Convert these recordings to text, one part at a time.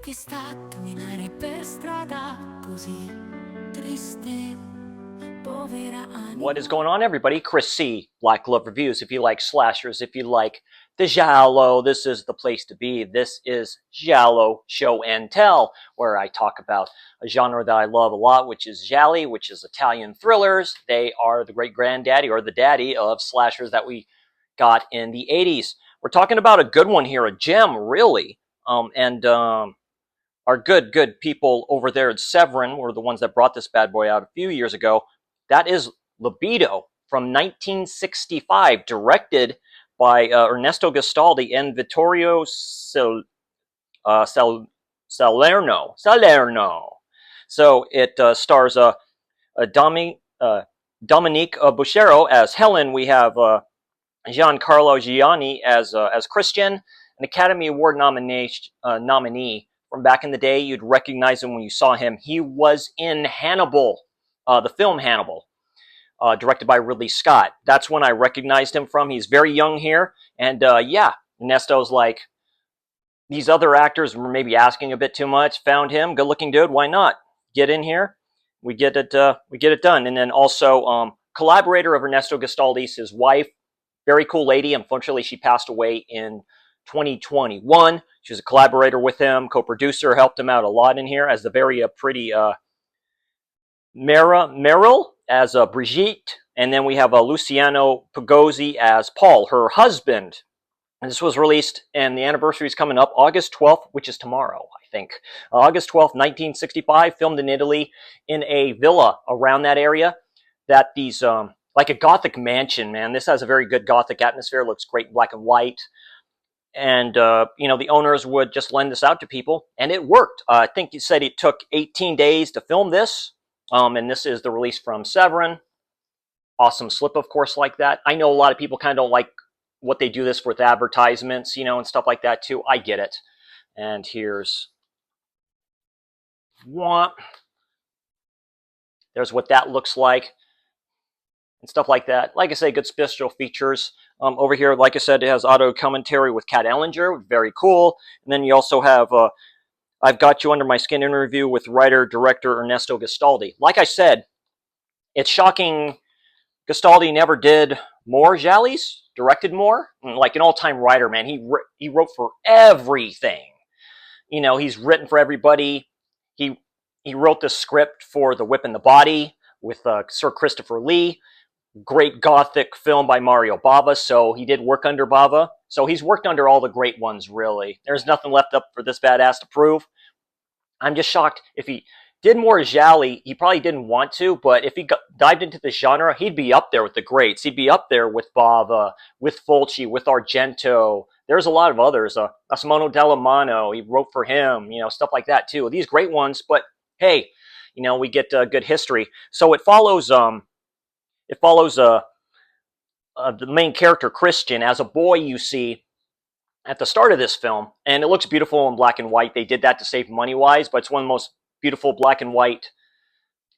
che sta a camminare per strada così triste, povera What is anima. going on, everybody? Chris C. Black Glove Reviews. If you like slashers, if you like the Giallo, this is the place to be. This is Giallo Show and Tell, where I talk about a genre that I love a lot, which is Gialli, which is Italian thrillers. They are the great granddaddy or the daddy of slashers that we got in the 80s. We're talking about a good one here, a gem, really. Our good people over there at Severin were the ones that brought this bad boy out a few years ago. That is Libido from 1965, directed by Ernesto Gastaldi and Vittorio Salerno. So it stars Dominique Buscero as Helen. We have Giancarlo Gianni as Christian, an Academy Award nominee from back in the day. You'd recognize him when you saw him. He was in Hannibal, the film Hannibal, directed by Ridley Scott. That's when I recognized him from. He's very young here, and yeah, Ernesto's like, these other actors were maybe asking a bit too much. Found him, good-looking dude. Why not get in here? We get it done. And then also collaborator of Ernesto Gastaldi's, his wife, very cool lady. Unfortunately, she passed away in 2021. She was a collaborator with him, co-producer, helped him out a lot in here as the very pretty Meryl as Brigitte, and then we have Luciano Pagozzi as Paul, her husband. And this was released, and the anniversary is coming up, August 12th, which is tomorrow, I think. August 12th, 1965, filmed in Italy in a villa around that area. That these, like a Gothic mansion, man. This has a very good Gothic atmosphere, looks great in black and white. And, you know, the owners would just lend this out to people, and it worked. I think you said it took 18 days to film this, and this is the release from Severin. Awesome slip, of course, like that. I know a lot of people kind of don't like what they do this with advertisements, you know, and stuff like that too. I get it. And here's one. There's what that looks like and stuff like that. Like I say, good special features. Over here, like I said, it has auto commentary with Kat Ellinger, very cool. And then you also have I've Got You Under My Skin interview with writer-director Ernesto Gastaldi. Like I said, it's shocking Gastaldi never did more Giallis, directed more. Like an all-time writer, man. He wrote for everything. You know, he's written for everybody. He wrote the script for The Whip and the Body with Sir Christopher Lee. Great Gothic film by Mario Bava, so he did work under Bava. So he's worked under all the great ones, really. There's nothing left up for this badass to prove. I'm just shocked if he did more Gialli. He probably didn't want to, but if he dived into the genre, he'd be up there with the greats. He'd be up there with Bava, with Fulci, with Argento. There's a lot of others. Asimono Dallamano, he wrote for him, you know, stuff like that too. These great ones, but hey, you know, we get good history. So it follows the main character, Christian, as a boy, you see, at the start of this film, and it looks beautiful in black and white. They did that to save money-wise, but it's one of the most beautiful black and white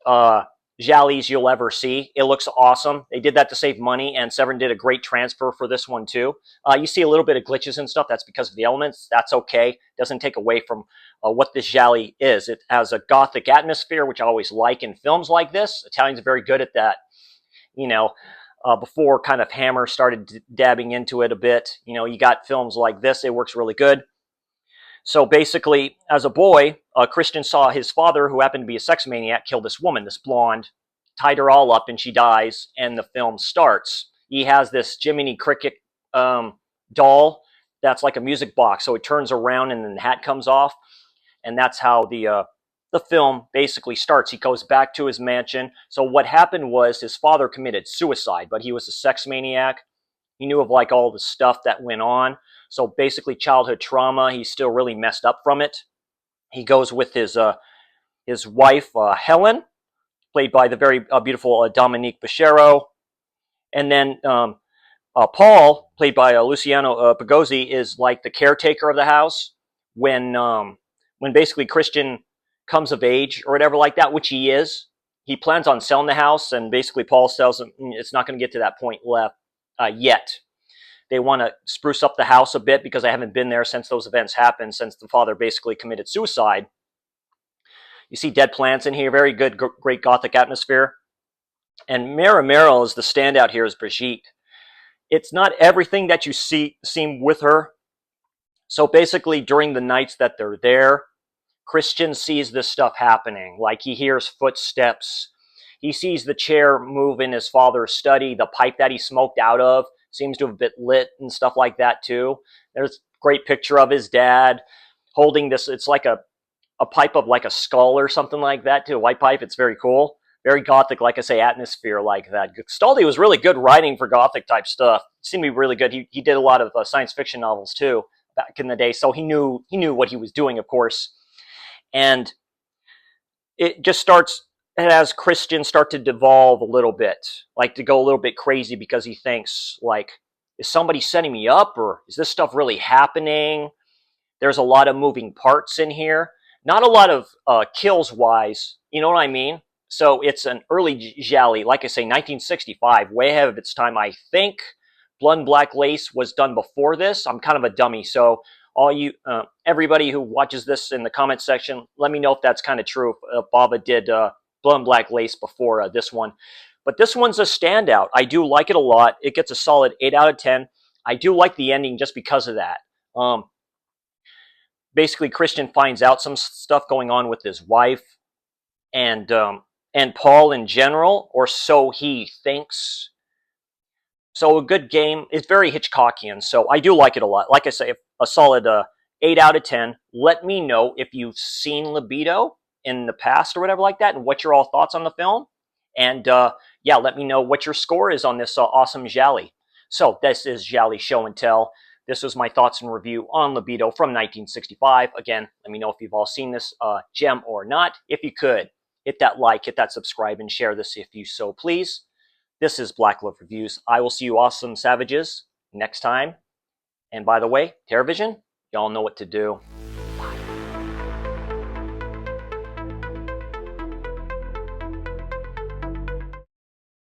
Giallis you'll ever see. It looks awesome. They did that to save money, and Severin did a great transfer for this one, too. You see a little bit of glitches and stuff. That's because of the elements. That's okay. Doesn't take away from what this Gialli is. It has a Gothic atmosphere, which I always like in films like this. Italians are very good at that. You know, before kind of Hammer started dabbing into it a bit. You know, you got films like this. It works really good. So basically, as a boy, Christian saw his father, who happened to be a sex maniac, kill this woman, this blonde, tied her all up, and she dies, and the film starts. He has this Jiminy Cricket doll that's like a music box, so it turns around and then the hat comes off, and that's how the film basically starts. He goes back to his mansion. So what happened was his father committed suicide, but he was a sex maniac. He knew of like all the stuff that went on. So basically childhood trauma. He's still really messed up from it. He goes with his wife, Helen, played by the very beautiful Dominique Buscero. And then Paul, played by Luciano Pagozzi, is like the caretaker of the house when basically Christian comes of age or whatever like that, which he is. He plans on selling the house, and basically Paul tells him it's not going to get to that point left yet. They want to spruce up the house a bit because I haven't been there since those events happened, since the father basically committed suicide. You see dead plants in here, very good, great Gothic atmosphere. And Mera is the standout here as Brigitte. It's not everything that you see with her. So basically, during the nights that they're there, Christian sees this stuff happening. Like he hears footsteps. He sees the chair move in his father's study. The pipe that he smoked out of seems to have been lit and stuff like that too. There's a great picture of his dad holding this. It's like a pipe of like a skull or something like that too. A white pipe. It's very cool. Very Gothic, like I say, atmosphere like that. Gastaldi was really good writing for Gothic type stuff. It seemed to be really good. He did a lot of science fiction novels too back in the day, so he knew what he was doing, of course. And it just starts as Christians start to devolve a little bit, like to go a little bit crazy because he thinks like, is somebody setting me up, or is this stuff really happening? There's a lot of moving parts in here. Not a lot of kills wise, you know what I mean? So it's an early Giallo, like I say, 1965, way ahead of its time. I think Blood and Black Lace was done before this. I'm kind of a dummy, so all you, everybody who watches this in the comment section, let me know if that's kind of true. If Baba did Blood and Black Lace before this one. But this one's a standout. I do like it a lot. It gets a solid 8 out of 10. I do like the ending just because of that. Basically, Christian finds out some stuff going on with his wife and Paul in general, or so he thinks. So a good game. It's very Hitchcockian, so I do like it a lot. Like I say, a solid 8 out of 10. Let me know if you've seen Libido in the past or whatever like that, and what your all thoughts on the film. And yeah, let me know what your score is on this awesome Giallo. So this is Giallo Show and Tell. This was my thoughts and review on Libido from 1965. Again, let me know if you've all seen this gem or not. If you could, hit that like, hit that subscribe, and share this if you so please. This is Black Love Reviews. I will see you awesome savages next time. And by the way, TerraVision, y'all know what to do.